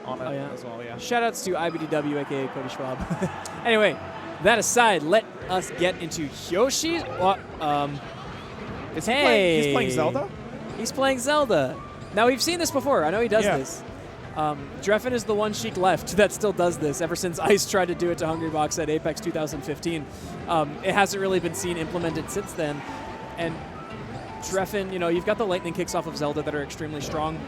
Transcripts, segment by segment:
on it as well, yeah. Shoutouts to IBDW, a.k.a. Cody Schwab. Anyway, that aside, let us get into Yoshi. Is he's playing Zelda? He's playing Zelda. Now, we've seen this before. I know he does this. Drephen is the one Sheik left that still does this ever since Ice tried to do it to Hungrybox at Apex 2015. It hasn't really been seen implemented since then. And Drephen, you know, you've got the lightning kicks off of Zelda that are extremely strong.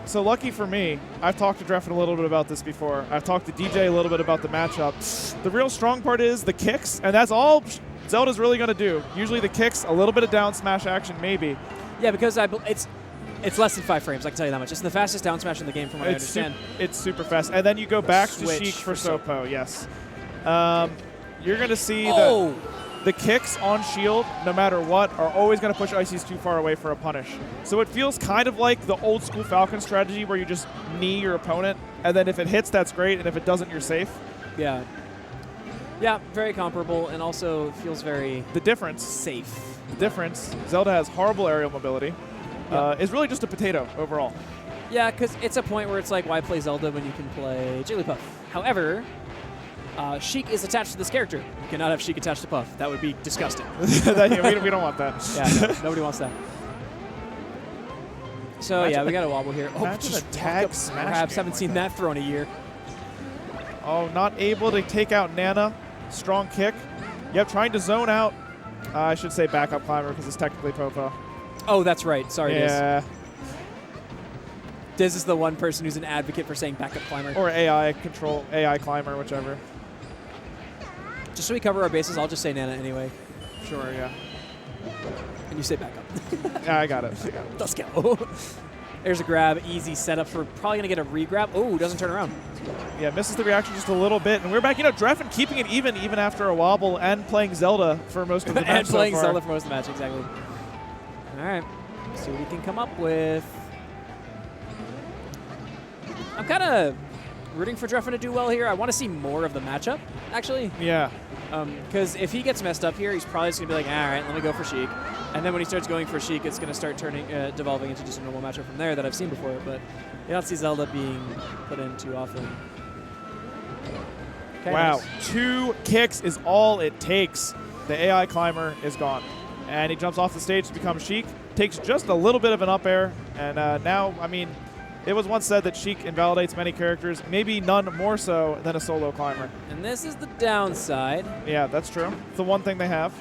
So lucky for me, I've talked to Drephen a little bit about this before. I've talked to DJ a little bit about the matchup. The real strong part is the kicks, and that's all Zelda's really going to do. Usually the kicks, a little bit of down smash action, maybe. Yeah, because it's less than 5 frames, I can tell you that much. It's the fastest down smash in the game from what I understand. It's super fast. And then you go back to Sheik for Sopo, yes. You're going to see the kicks on shield, no matter what, are always going to push Ices too far away for a punish. So it feels kind of like the old school Falcon strategy where you just knee your opponent, and then if it hits, that's great, and if it doesn't, you're safe. Yeah. Yeah, very comparable, and also feels very safe. The difference, Zelda has horrible aerial mobility. Is really just a potato overall. Yeah, because it's a point where it's like, why play Zelda when you can play Jigglypuff? However, Sheik is attached to this character. You cannot have Sheik attached to Puff. That would be disgusting. we don't want that. Yeah, no, nobody wants that. So yeah, we got a wobble here. Oh, just a tag smash. Perhaps haven't seen that throw in a year. Oh, not able to take out Nana. Strong kick. Yep, trying to zone out. I should say backup climber because it's technically Popo. Oh, that's right. Sorry, yeah. Diz is the one person who's an advocate for saying backup climber. Or AI climber, whichever. Just so we cover our bases, I'll just say Nana anyway. Sure, yeah. And you say backup. Yeah, I got it. Let's go. There's a grab. Easy setup for probably going to get a re-grab. Oh, doesn't turn around. Yeah, misses the reaction just a little bit. And we're back. You know, Drephen keeping it even after a wobble and playing Zelda for most of the match and playing Zelda for most of the match, exactly. All right. Let's see what he can come up with. I'm kind of rooting for Drephen to do well here. I want to see more of the matchup, actually. Yeah. Because if he gets messed up here, he's probably just going to be like, all right, let me go for Sheik. And then when he starts going for Sheik, it's going to start devolving into just a normal matchup from there that I've seen before. But you don't see Zelda being put in too often. Okay, wow. Nice. 2 kicks is all it takes. The AI climber is gone. And he jumps off the stage to become Sheik. Takes just a little bit of an up air. And now, I mean, it was once said that Sheik invalidates many characters, maybe none more so than a solo climber. And this is the downside. Yeah, that's true. It's the one thing they have.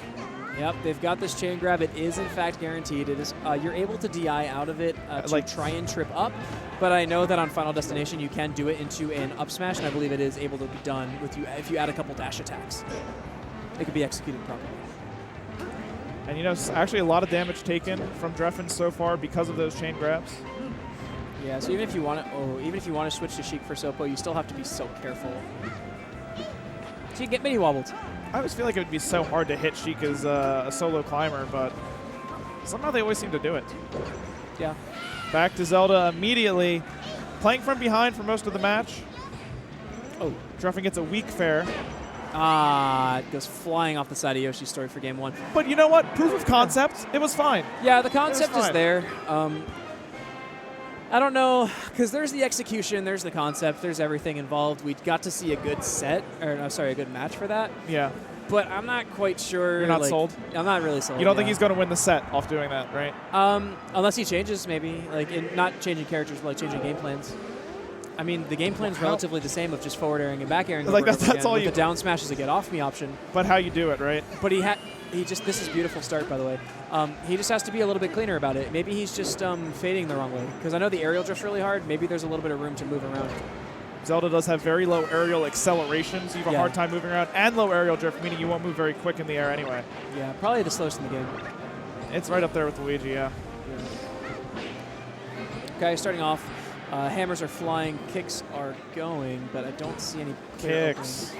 Yep, they've got this chain grab. It is, in fact, guaranteed. It is. You're able to DI out of it to try and trip up, but I know that on Final Destination you can do it into an up smash, and I believe it is able to be done with you if you add a couple dash attacks. It could be executed properly. And you know, actually a lot of damage taken from Drephen so far because of those chain grabs. Yeah, so even if you want to, switch to Sheik for Sopo, you still have to be so careful. So you get mini wobbled. I always feel like it would be so hard to hit Sheik as a solo climber, but somehow they always seem to do it. Yeah. Back to Zelda immediately. Playing from behind for most of the match. Oh. Drephen gets a weak fair. It goes flying off the side of Yoshi's story for game 1. But you know what? Proof of concept. It was fine. Yeah, the concept is there. I don't know, because there's the execution, there's the concept, there's everything involved. We got to see a good set, or no, sorry, a good match for that. Yeah. But I'm not quite sure. You're not sold? I'm not really sold. You don't think he's going to win the set off doing that, right? Unless he changes, maybe. Not changing characters, but changing game plans. I mean, the game plan's relatively the same of just forward airing and back airing. That's all you. The down smash is a get off me option. But how you do it, right? But this is beautiful start, by the way. He just has to be a little bit cleaner about it. Maybe he's just fading the wrong way. Because I know the aerial drift's really hard. Maybe there's a little bit of room to move around. Zelda does have very low aerial acceleration, so you have a hard time moving around, and low aerial drift, meaning you won't move very quick in the air anyway. Yeah, probably the slowest in the game. It's right up there with Luigi, yeah. Okay, starting off. Hammers are flying, kicks are going, but I don't see any kicks.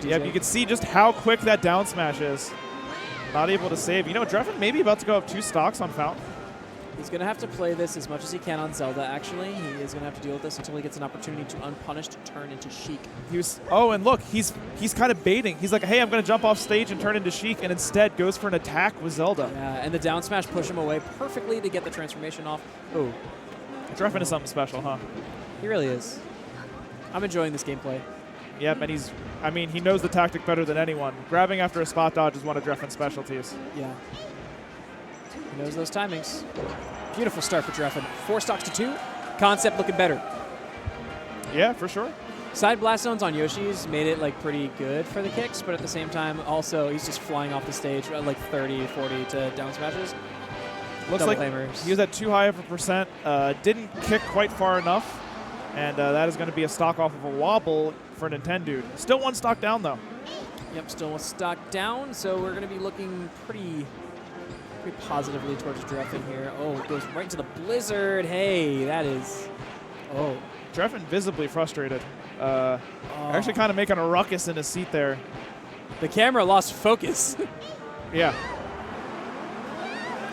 Yep, you can see just how quick that down smash is. Not able to save. You know, Drephen may be about to go up 2 stocks on Fountain. He's going to have to play this as much as he can on Zelda, actually. He is going to have to deal with this until he gets an opportunity to unpunished turn into Sheik. And look, he's kind of baiting. He's like, hey, I'm going to jump off stage and turn into Sheik, and instead goes for an attack with Zelda. Yeah, and the down smash push him away perfectly to get the transformation off. Oh. Drephen is something special, huh? He really is. I'm enjoying this gameplay. Yep, and he knows the tactic better than anyone. Grabbing after a spot dodge is one of Drephen's specialties. Yeah. He knows those timings. Beautiful start for Drephen. 4 stocks to 2. Concept looking better. Yeah, for sure. Side blast zones on Yoshi's made it like pretty good for the kicks, but at the same time, also he's just flying off the stage at like 30, 40 to down smashes. Looks Double like hammers. he was at too high of a percent. Didn't kick quite far enough, and that is going to be a stock off of a wobble for Nintendude. Still 1 stock down though. Yep, still a stock down, so we're going to be looking pretty positively towards Drephen here. Oh, it goes right into the blizzard. Hey, that is. Oh. Drephen visibly frustrated. Actually kind of making a ruckus in his seat there. The camera lost focus. Yeah.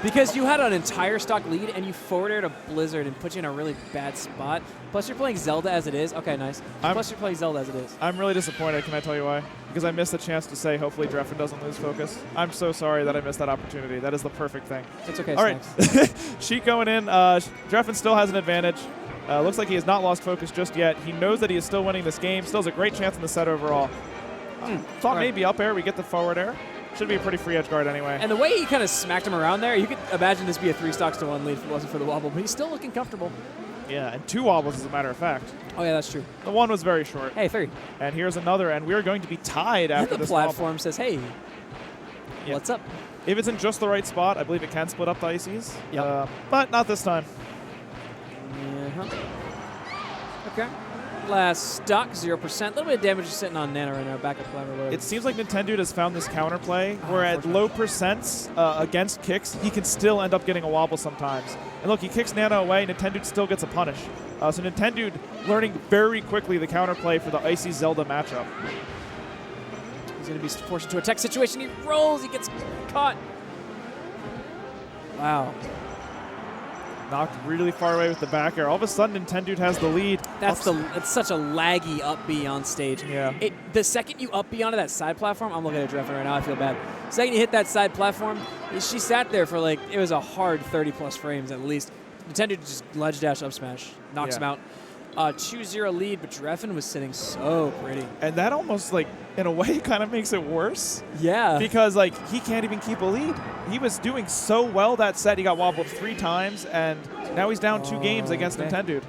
Because you had an entire stock lead and you forwarded a blizzard and put you in a really bad spot. Plus you're playing Zelda as it is. Okay, nice. Plus you're playing Zelda as it is. I'm really disappointed. Can I tell you why? Because I missed the chance to say hopefully Drephen doesn't lose focus. I'm so sorry that I missed that opportunity. That is the perfect thing. It's okay, all right. Sheik going in. Drephen still has an advantage. Looks like he has not lost focus just yet. He knows that he is still winning this game. Still has a great chance in the set overall. Thought maybe up air. We get the forward air. Should be a pretty free edge guard anyway. And the way he kind of smacked him around there, you could imagine this be a 3 stocks to 1 lead if it wasn't for the wobble, but he's still looking comfortable. Yeah, and 2 wobbles as a matter of fact. Oh, yeah, that's true. The 1 was very short. Hey, 3. And here's another, and we are going to be tied after this wobble. The platform says, hey, what's up? If it's in just the right spot, I believe it can split up the ICs. Yep. But not this time. Okay. Last stock, 0%. A little bit of damage is sitting on Nana right now. Backup climber load. It seems like Nintendude has found this counterplay where at low percents against kicks, he can still end up getting a wobble sometimes. And look, he kicks Nana away, Nintendude still gets a punish. So Nintendude learning very quickly the counterplay for the Icy Zelda matchup. He's going to be forced into a tech situation. He rolls. He gets caught. Wow. Knocked really far away with the back air. All of a sudden, Nintendude has the lead. It's such a laggy up B on stage. Yeah. The second you up B onto that side platform, I'm looking at Drephen right now. I feel bad. Second you hit that side platform, she sat there for like, it was a hard 30+ frames at least. Nintendude just ledge dash up smash. Knocks him out. 2-0 lead, but Drephen was sitting so pretty. And that almost, like, in a way, kind of makes it worse. Yeah. Because, like, he can't even keep a lead. He was doing so well that set. He got wobbled 3 times, and now he's down 2 games against Nintendude.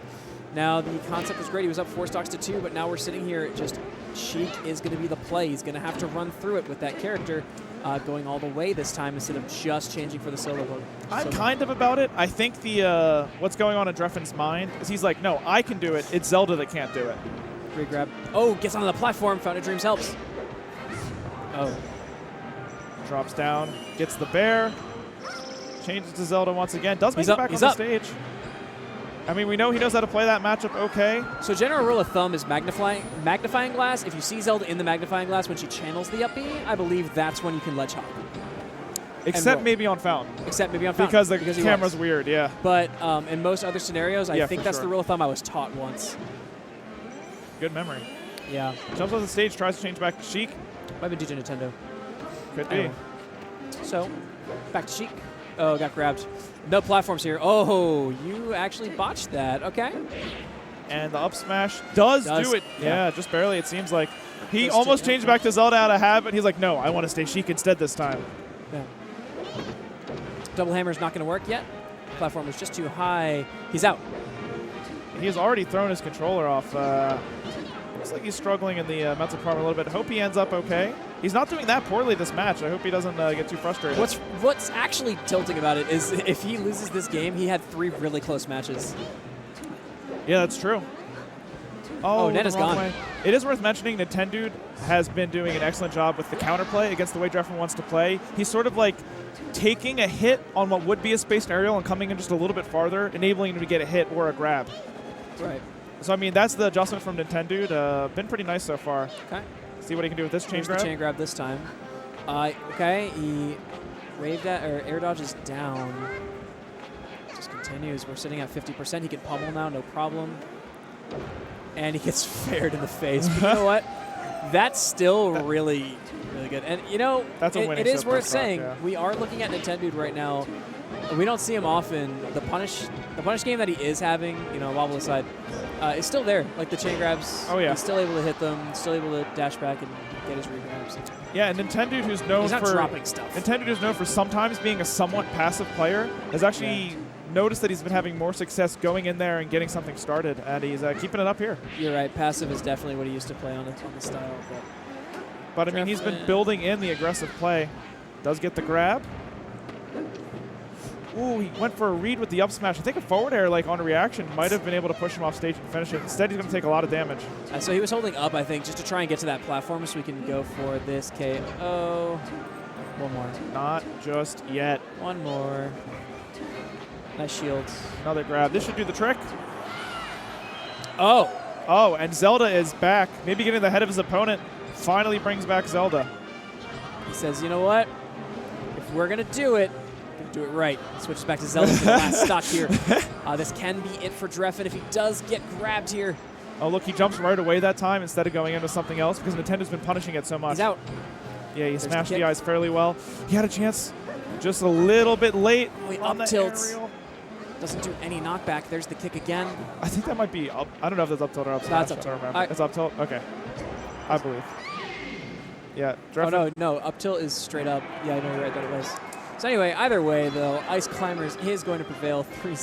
Now, the concept was great. He was up 4 stocks to 2, but now we're sitting here just Sheik is going to be the play. He's going to have to run through it with that character going all the way this time instead of just changing for the solo mode. I'm kind of about it. I think the what's going on in Drephen's mind is he's like, no, I can do it. It's Zelda that can't do it. Great grab. Oh, gets onto the platform. Fountain of Dreams helps. Oh. Drops down, gets the bear, changes to Zelda once again. Does make it back on the stage. I mean, we know he knows how to play that matchup okay. So general rule of thumb is magnifying glass. If you see Zelda in the magnifying glass when she channels the up B, I believe that's when you can ledge hop. Except maybe on Fountain. Except maybe on Fountain. Because the camera's weird, yeah. But in most other scenarios, I think that's the rule of thumb I was taught once. Good memory. Yeah. Jumps on the stage, tries to change back to Sheik. Might be DJ Nintendo. Could be. So, back to Sheik. Oh, got grabbed. No platforms here. Oh, you actually botched that. Okay. And the up smash does do it. Yeah, just barely, it seems like. He almost changed back to Zelda out of habit. He's like, no, I want to stay Sheik instead this time. Yeah. Double hammer's not going to work yet. Platform is just too high. He's out. He has already thrown his controller off. Looks like he's struggling in the mental department a little bit. Hope he ends up okay. He's not doing that poorly this match. I hope he doesn't get too frustrated. What's actually tilting about it is if he loses this game, he had 3 really close matches. Yeah, that's true. Oh, Nana's gone. Way. It is worth mentioning Nintendude has been doing an excellent job with the counterplay against the way Drephen wants to play. He's sort of like taking a hit on what would be a spaced aerial and coming in just a little bit farther, enabling him to get a hit or a grab. Right. So, I mean, that's the adjustment from Nintendude. Been pretty nice so far. Okay. See what he can do with this chain grab. The chain grab this time. Okay, he waved at, or air dodges down. Just continues. We're sitting at 50%. He can pummel now, no problem. And he gets fared in the face. But you know what? That's still really, really good. And, you know, that's a it is worth saying, we are looking at Nintendude right now. We don't see him often. The punish the punish game that he is having, you know, wobble aside, is still there. Like the chain grabs, oh yeah, he's still able to hit them, still able to dash back and get his regrabs. Yeah, and Nintendude, who's known for dropping stuff. Nintendude is known for sometimes being a somewhat passive player, has actually noticed that he's been having more success going in there and getting something started, and he's keeping it up here. You're right. Passive is definitely what he used to play on the style. But I mean, he's been building in the aggressive play. Does get the grab. Ooh, he went for a read with the up smash. I think a forward air, like on a reaction, might have been able to push him off stage and finish it. Instead, he's going to take a lot of damage. So he was holding up, I think, just to try and get to that platform so we can go for this KO. One more. Not just yet. One more. Nice shields. Another grab. This should do the trick. Oh. Oh, and Zelda is back. Maybe getting the head of his opponent. Finally brings back Zelda. He says, you know what? If we're going to do it, do it right. Switches back to Zelda for the last stock here. This can be it for Drephen if he does get grabbed here. Oh, look, he jumps right away that time instead of going into something else because Nintendo's been punishing it so much. He's out. Yeah, he smashed the eyes fairly well. He had a chance just a little bit late. Up tilts. Doesn't do any knockback. There's the kick again. I think that might be up. I don't know if that's up tilt or up smash. That's up tilt. It's up tilt? Okay. I believe. Yeah. Drephen. Oh, no. Up tilt is straight up. Yeah, I know you're right that it was. So anyway, either way, though, Ice Climbers is going to prevail 3-0.